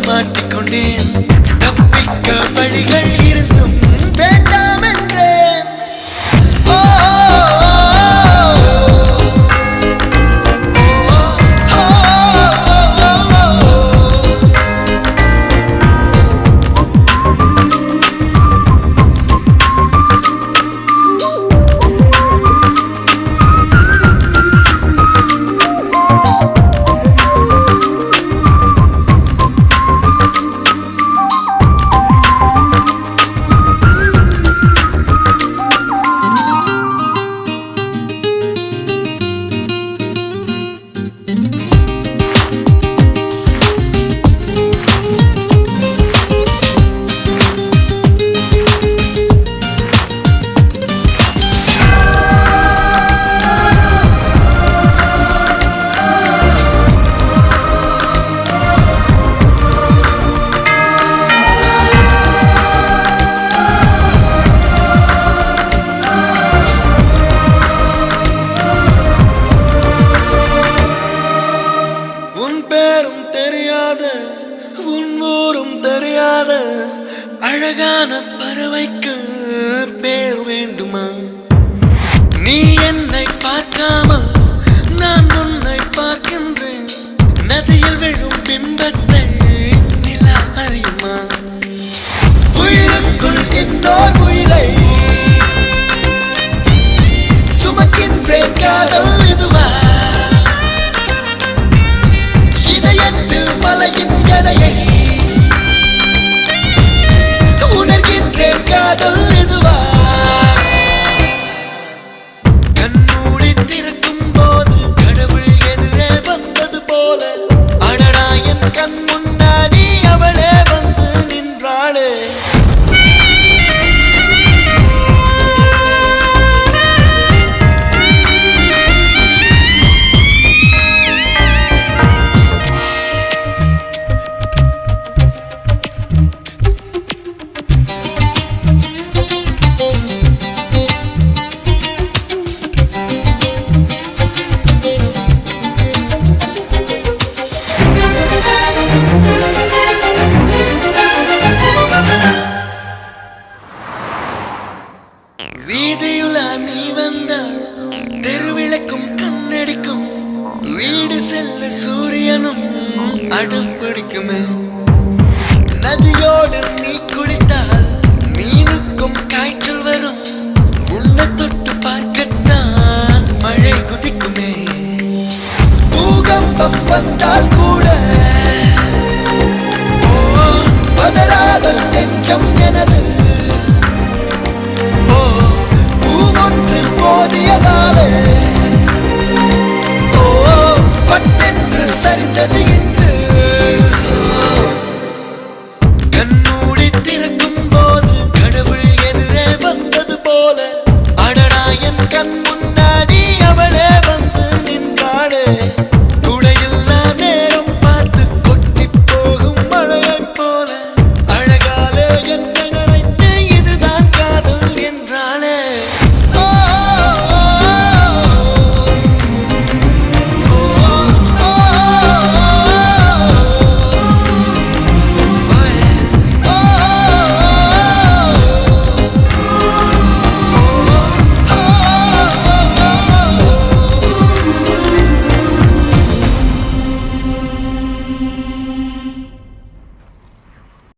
மாட்டிக்கொண்டேன். தப்பிக்க வழிகள் இருந்தும் வேண்டாம் என்றேன். ஓ அழகான பறவைக்கு பேர் வேண்டுமா? நீ என்னை பார்க்காமல் நான் உன்னை பார்க்கின்றேன். நதியில் விழும் பிம்பத்தை நிலா அறியுமா? உயிருக்குள் இன்னோர் உயிரை சுமக்கின்றேன். காதல் இதுவா? இதயத்தில் மலையின் எடையை காதல் இதுவா? கண்மூடி திறக்கும் போது கடவுள் எதிரே வந்தது போல அடடா என் கண் முன்னாடி அவளே வந்து நின்றாளே. வீதியுலா நீ வந்தால் தெருவிளக்கும் கண்ணடிக்கும். வீடு செல்ல சூரியனும் அடம் பிடிக்குமே. நதியோடு நீ குளித்தால் மீனுக்கும் காய்ச்சல் வரும். உன்னை தொட்டு பார்க்கத்தான் மழை குதிக்குமே. பூகம்பம் வந்தால் கூட பதறாத நெஞ்சம் என